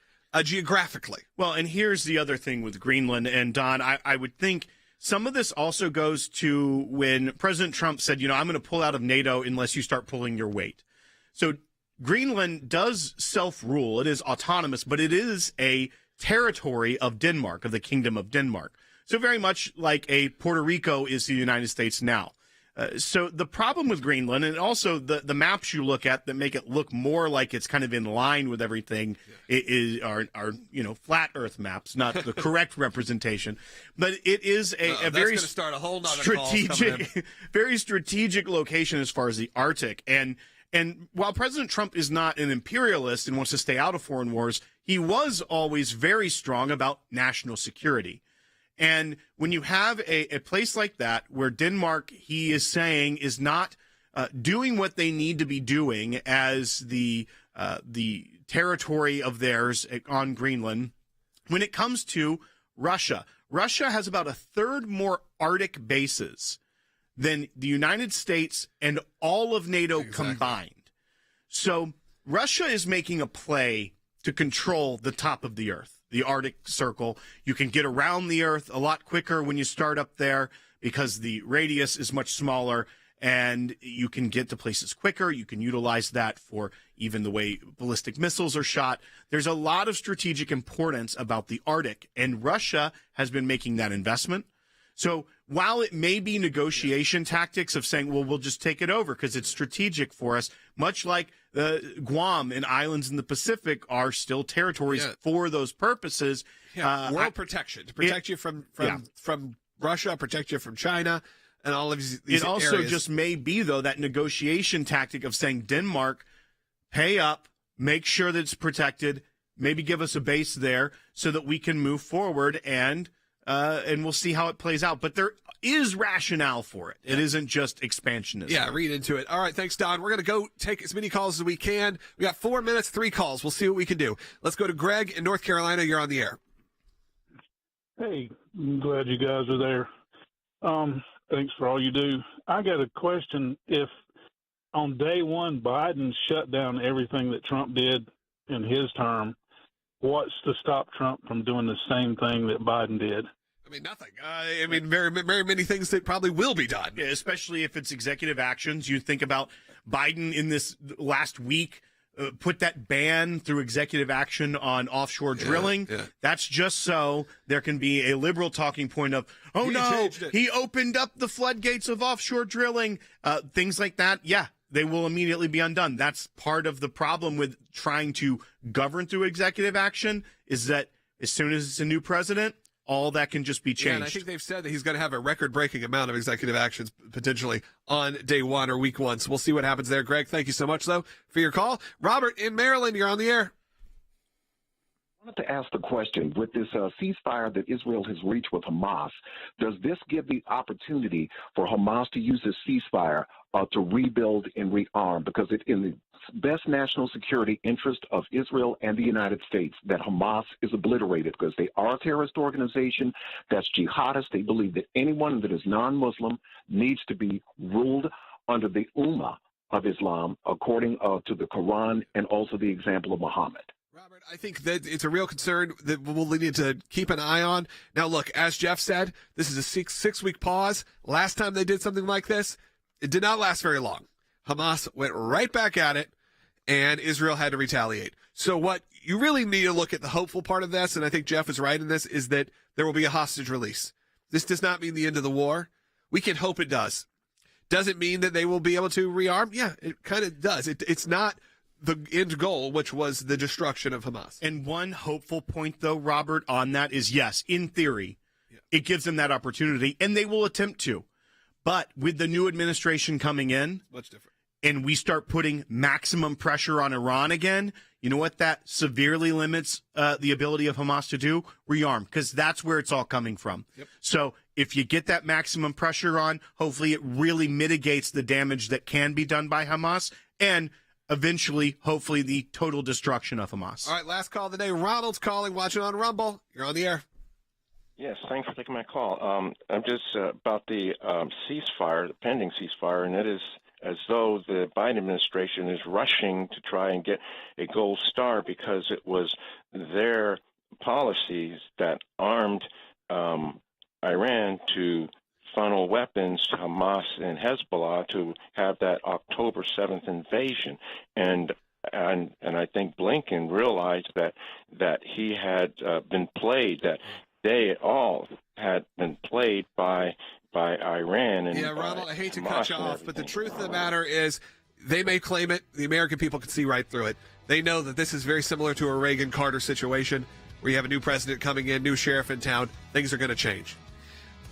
geographically. Well, and here's the other thing with Greenland. And Don, I would think some of this also goes to when President Trump said, I'm going to pull out of NATO unless you start pulling your weight. So Greenland does self-rule. It is autonomous, but it is a territory of Denmark, of the Kingdom of Denmark. So very much like a Puerto Rico is the United States now. So the problem with Greenland, and also the maps you look at that make it look more like it's kind of in line with everything, are flat Earth maps, not the correct representation. But it is a very start a whole nother strategic, very strategic location as far as the Arctic. And while President Trump is not an imperialist and wants to stay out of foreign wars, he was always very strong about national security. And when you have a place like that where Denmark, he is saying, is not doing what they need to be doing as the territory of theirs on Greenland, when it comes to Russia, Russia has about a third more Arctic bases than the United States and all of NATO combined. So Russia is making a play to control the top of the Earth. The Arctic Circle. You can get around the Earth a lot quicker when you start up there because the radius is much smaller and you can get to places quicker. You can utilize that for even the way ballistic missiles are shot. There's a lot of strategic importance about the Arctic, and Russia has been making that investment. So while it may be negotiation tactics of saying, well, we'll just take it over because it's strategic for us, much like Guam and islands in the Pacific are still territories for those purposes. World protection, to protect you from Russia, protect you from China, and all of these It also areas. just may be, though, that negotiation tactic of saying, Denmark, pay up, make sure that it's protected, maybe give us a base there so that we can move forward and we'll see how it plays out. But there is rationale for it. It isn't just expansionism. Yeah, read into it. All right, thanks, Don. We're going to go take as many calls as we can. We got 4 minutes, 3 calls. We'll see what we can do. Let's go to Greg in North Carolina. You're on the air. Hey, I'm glad you guys are there. Thanks for all you do. I got a question. If on day one Biden shut down everything that Trump did in his term, what's to stop Trump from doing the same thing that Biden did? I mean, nothing. Very, very many things that probably will be done. Yeah, especially if it's executive actions. You think about Biden in this last week, put that ban through executive action on offshore drilling. Yeah. That's just so there can be a liberal talking point of, oh, no, he opened up the floodgates of offshore drilling. Things like that. Yeah, they will immediately be undone. That's part of the problem with trying to govern through executive action, is that as soon as it's a new president, all that can just be changed. Yeah, and I think they've said that he's going to have a record-breaking amount of executive actions potentially on day one or week one. So we'll see what happens there. Greg, thank you so much, though, for your call. Robert in Maryland, you're on the air. I wanted to ask the question, with this ceasefire that Israel has reached with Hamas, does this give the opportunity for Hamas to use this ceasefire to rebuild and rearm? Because it's in the best national security interest of Israel and the United States that Hamas is obliterated, because they are a terrorist organization that's jihadist. They believe that anyone that is non-Muslim needs to be ruled under the Ummah of Islam, according to the Quran and also the example of Muhammad. I think that it's a real concern that we'll need to keep an eye on. Now, look, as Jeff said, this is a six-week pause. Last time they did something like this, it did not last very long. Hamas went right back at it, and Israel had to retaliate. So what you really need to look at the hopeful part of this, and I think Jeff is right in this, is that there will be a hostage release. This does not mean the end of the war. We can hope it does. Does it mean that they will be able to rearm? Yeah, it kind of does. It's not the end goal, which was the destruction of Hamas. And one hopeful point, though, Robert, on that is, yes, in theory, it gives them that opportunity, and they will attempt to. But with the new administration coming in, much different, and we start putting maximum pressure on Iran again, you know what that severely limits the ability of Hamas to do? Rearm, because that's where it's all coming from. Yep. So if you get that maximum pressure on, hopefully it really mitigates the damage that can be done by Hamas, and eventually, hopefully, the total destruction of Hamas. All right, last call of the day. Ronald's calling, watching on Rumble. You're on the air. Yes, thanks for taking my call. I'm just about the ceasefire, the pending ceasefire, and it is as though the Biden administration is rushing to try and get a gold star because it was their policies that armed Iran to funnel weapons to Hamas and Hezbollah to have that October 7th invasion. And I think Blinken realized that he had been played, that they all had been played by Iran. And yeah, Ronald, I hate to cut you off, but the truth of the matter is they may claim it. The American people can see right through it. They know that this is very similar to a Reagan-Carter situation where you have a new president coming in, new sheriff in town. Things are going to change.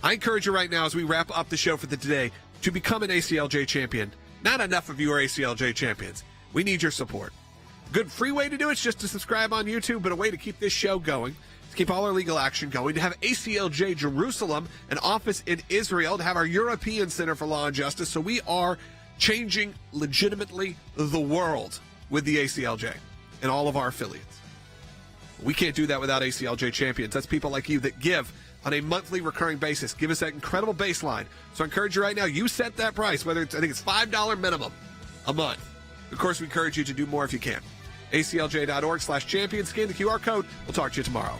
I encourage you right now, as we wrap up the show for today, to become an ACLJ champion. Not enough of you are ACLJ champions. We need your support. Good free way to do it is just to subscribe on YouTube, but a way to keep this show going, to keep all our legal action going, to have ACLJ Jerusalem, an office in Israel, to have our European Center for Law and Justice. So we are changing legitimately the world with the ACLJ and all of our affiliates. We can't do that without ACLJ champions. That's people like you that give on a monthly recurring basis. Give us that incredible baseline. So I encourage you right now, you set that price, whether it's, I think it's $5 minimum a month. Of course, we encourage you to do more if you can. ACLJ.org/champion. Scan the QR code. We'll talk to you tomorrow.